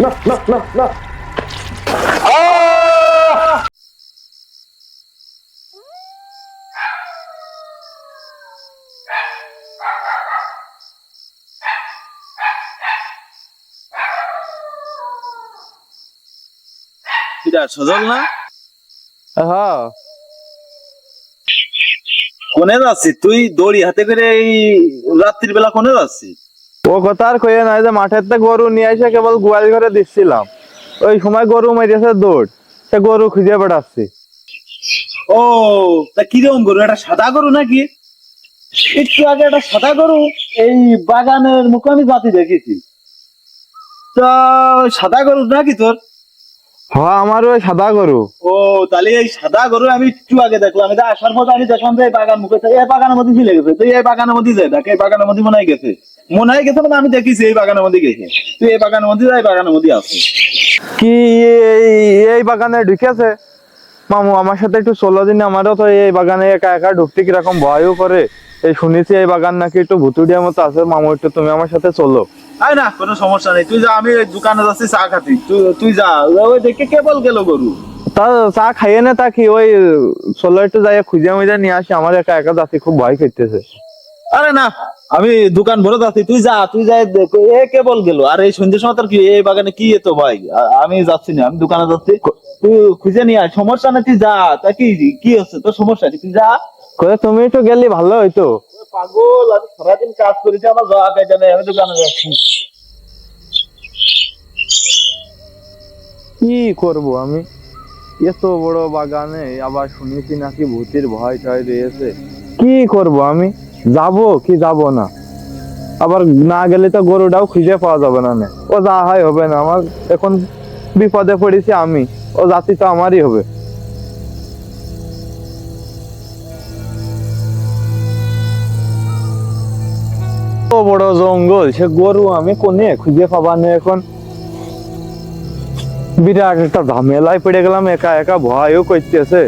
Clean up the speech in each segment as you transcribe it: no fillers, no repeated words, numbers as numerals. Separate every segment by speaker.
Speaker 1: না না না না।
Speaker 2: সজল না?
Speaker 1: হ্যাঁ,
Speaker 2: কোনে যাচ্ছি তুই? দড়ি হাতে করে এই রাত্রির বেলা কোনে যাচ্ছি?
Speaker 1: ও কথা আর কইয়া নাই যে মাঠের থেকে গরু নিয়ে এসে কেবল গোয়াল ঘরে দিচ্ছিলাম, ওই সময় গরু মেরেছে দৌড়, সে গরু খুঁজে বেড়াচ্ছি।
Speaker 2: ও, তা কিরকম গরু? একটা সাদা গরু নাকি? একটু আগে একটা সাদা গরু এই বাগানের মুখে আমি জাতি দেখেছি। তা ওই সাদা গরু নাকি তোর?
Speaker 1: হ্যাঁ, আমার ওই সাদা গরু।
Speaker 2: ও, তাহলে এই সাদা গরু আমি একটু আগে দেখলাম। এটা আসার পর আমি দেখলাম যে এই বাগান মুখে এই বাগানের মধ্যে ঝিলে গেছে। তুই এই বাগানের মধ্যে যাই দেখ, এই বাগানের মধ্যে মনে হয় গেছে। মনে হয় গেছে মানে আমি দেখেছি এই বাগানের মধ্যে গেছে। তুই এই বাগানের মধ্যে যাই, বাগানের মধ্যে আছে।
Speaker 1: কি এই এই বাগানে ঢুকেছে? মামু আমার সাথে একটু চলো দিন, আমারও তো এই বাগানে একা একা ঢুকতে কিরকম ভয়ও করে। এই শুনেছি এই বাগান নাকি একটু ভুতুড়িয়া মতো আছে। মামু একটু তুমি আমার সাথে চলো।
Speaker 2: আয় না, কোনো সমস্যা নেই, তুই যা, আমি ওই দোকানে যাচ্ছি চা খাতি। তুই যা, ওই দেখে কেবল গেল গরু।
Speaker 1: তা চা খাইয়ে না তা কি ওই চলো একটু যাই খুঁজে মুজে নিয়ে আসি, আমার একা একা যাচ্ছি খুব ভয় করতেছে।
Speaker 2: আরে না, আমি দোকান ভরে যাচ্ছি, তুই যা, তুই যাই দেখ, এ কেবল গেল। আর এই সন্ধ্যের সময় তোর কি এই বাগানে কি এতো ভাই? আমি যাচ্ছি না, আমি দোকানে যাচ্ছি। তুই খুঁজে নিয়ে আয়, সমস্যা নেই, তুই যা। তা কি কি হচ্ছে তোর? সমস্যা নেই, তুই যা।
Speaker 1: কোথায় তুমি একটু গেলে ভালো হইতো।
Speaker 2: পাগল, আমি সারাদিন কাজ করেছি, আমার যাওয়া কাজে নেই, আমি দোকানে যাচ্ছি।
Speaker 1: কি করব আমি এত বড় বাগানে, আবার শুনেছি নাকি ভূতের ভয় টয় রয়েছে। কি করব আমি? যাব কি যাব না? আবার না গেলে তো গরুটাও খুঁজে পাওয়া যাবে না। ও যা হয় হবে না, আমার এখন বিপদে পড়েছি আমি, ও জাতি তো আমারই হবে। তো বড় জঙ্গল, সে গরু আমি কোনে খুঁজে পাবা না এখন। বিরাট একটা ঝামেলায় পড়ে গেলাম, একা একা ভয়ও করতেছে।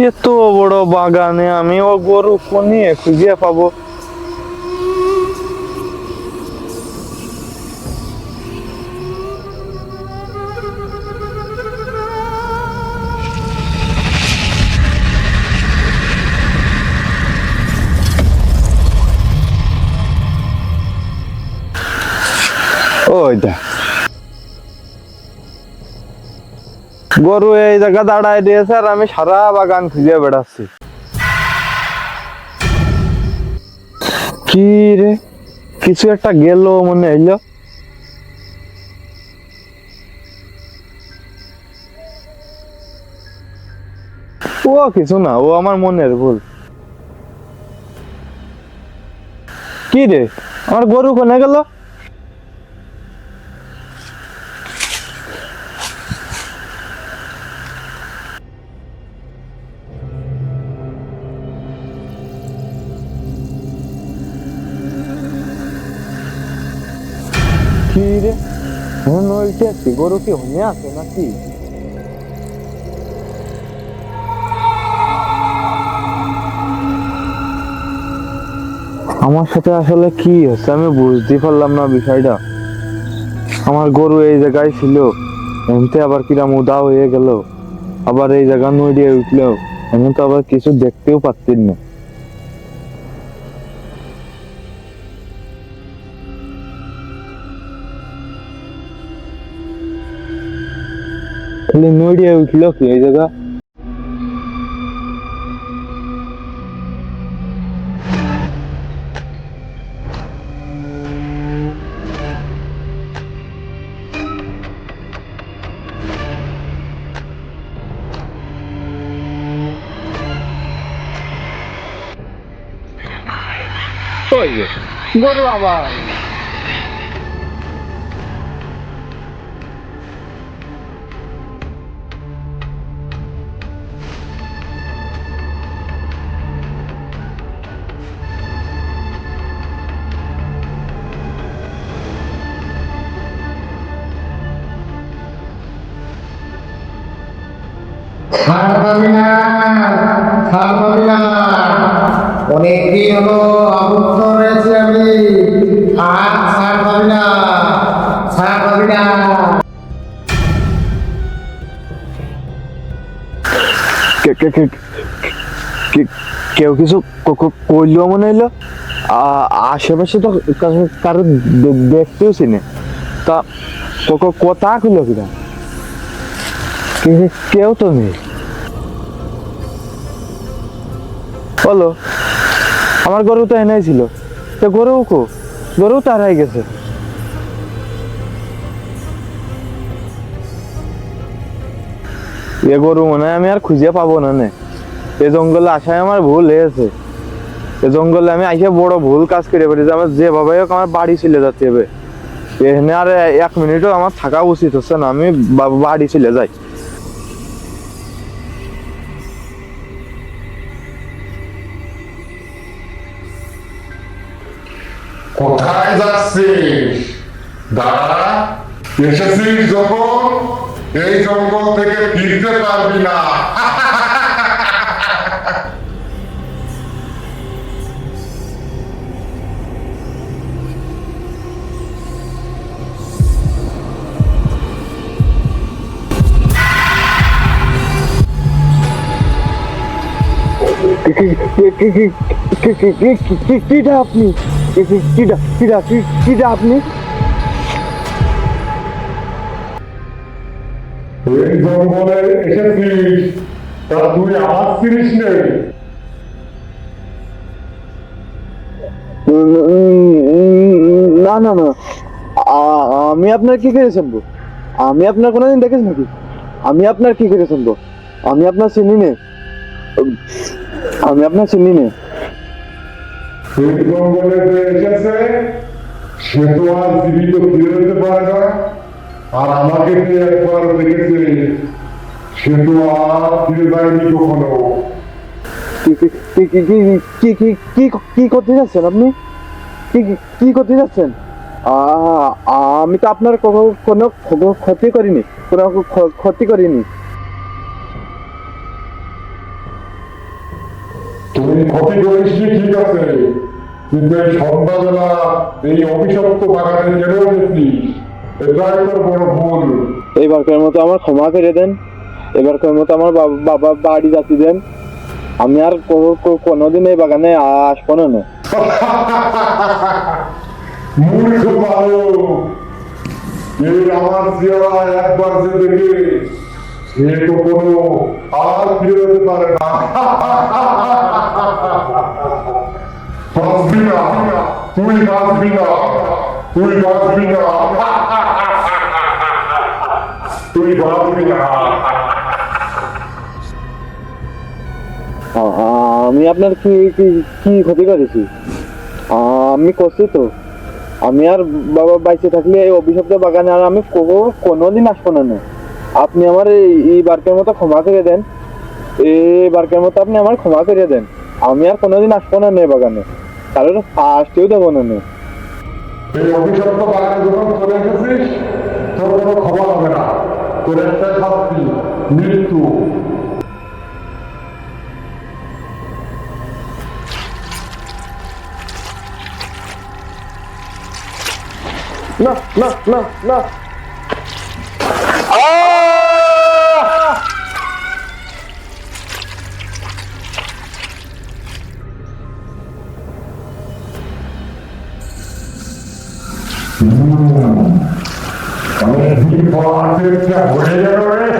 Speaker 1: এত বড় বাগানে আমি ও গরু কোনে খুঁজে পাবো? ওই দেখ, গরু এই জায়গা দাঁড়ায় দিয়েছে আর আমি সারা বাগান খুঁজে বেড়াচ্ছি। কি রে, কিছু একটা গেল মনে হইলো। ও কিছু না, ও আমার মনের ভুল। কি রে, আমার গরু কোনে গেল? কি রে, মনে হইতেছে গরু কি হনে আছে নাকি? আমার সাথে আসলে কি হচ্ছে আমি বুঝতে পারলাম না বিষয়টা। আমার গরু এই জায়গায় ছিল, এমতে আবার কিরাম উদা হয়ে গেল, আবার এই জায়গা নড়িয়ে উঠলো, এমন তো আবার কিছু দেখতেও পাচ্ছেন না। খালি নড়িয়ে উঠলো কি এই জায়গা? ওই যে গরু আবার
Speaker 3: ছাড় পাবি না, ছাড় পাবি না। অনেকদিন হলো আবদ্ধ রয়েছে আমি, আর ছাড় পাবি না, ছাড় পাবি না।
Speaker 1: কেউ কিছু করলো মনে হইলো। আশেপাশে তো কারো দেখতেও চিনে, তা কথা খুললো কিনা, কেউ তো নেই। বলো, আমার গরু তো এনেই ছিল, তো গরু তো হারাই গেছে। এ গরু মনে হয় আমি আর খুঁজে পাবো না। এ জঙ্গলে আসায় আমার ভুল হয়েছে। এ জঙ্গলে আমি আইসে বড় ভুল কাজ করে পেরেছি। আমার যেভাবে হোক আমার বাড়ি চলে যেতে হবে। এখানে আর 1 মিনিটও আমার থাকা উচিত হচ্ছে না। আমি বাড়ি চলে যাই।
Speaker 4: কোথায় যাচ্ছিস? দাঁড়া, এসেছিস যখন এই জঙ্গল থেকে ফিরতে পারবি না।
Speaker 1: কিটা আপনি? কিটা আপনি?
Speaker 4: এই জঙ্গলে এসেছিস, তা তুই আমার চিনিস নেই?
Speaker 1: না না না, আমি আপনার কি করে শুনবো? আমি আপনার কোনোদিন দেখেছি নাকি? আমি আপনার কি করে শুনবো? আমি আপনার চিনি নে। আমি আপনার চিনি নে।
Speaker 4: এই জঙ্গলে যে এসেছে সে তো আর জীবিত ফিরে যেতে পারে না। আর আমাকে যে একবার দেখেছে সে তো আর ফিরে যায়নি কখনো।
Speaker 1: কি করতে যাচ্ছেন আপনি? কি করতে যাচ্ছেন? আমি তো আপনার কোনো ক্ষতি করিনি, কোনো ক্ষতি করিনি।
Speaker 4: তুমি ক্ষতি করিসনি ঠিক আছে, কিন্তু এই সন্ধ্যাবেলা এই অভিশপ্ত বাগানে কেন গেছিস? এটাই তোর বড় ভুল।
Speaker 1: এইবারকার মতো আমার ক্ষমা করে দেন। এবারকার মতো আমার বাবা বাড়ি যাতে দেন। আমি আর কোনোদিন এই বাগানে আসবো না।
Speaker 4: মূর্খ বালক, এই আমার চেহারা একবার যে দেখে সে তো কোনো আর ফিরে যেতে পারে না। বাঁচবি না, তুই বাঁচবি না, তুই বাঁচবি না, তুই বাঁচবি না।
Speaker 1: আমি আপনার কি কি ক্ষতি করেছি? আমি করছি তো। আমি আর বাবা বাইচে থাকলে এই অভিশপ্ত বাগানে আর আমি কোনোদিন আসবো না। আপনি আমার এই বারকের মতো ক্ষমা করে দেন। এই বারকের মতো আপনি আমার ক্ষমা করে দেন। আমি আর কোনোদিন আসবো না এই বাগানে, কারণ আসতেও দেবো না।
Speaker 4: এই অভিশপ্ত বাগানে যখন চলে এসেছিস তোর কোনো খবর হবে না। তোর একটাই শাস্তি, মৃত্যু।
Speaker 1: না না না না
Speaker 4: অনেকদিন পর পেটটা ভরে গেল রে।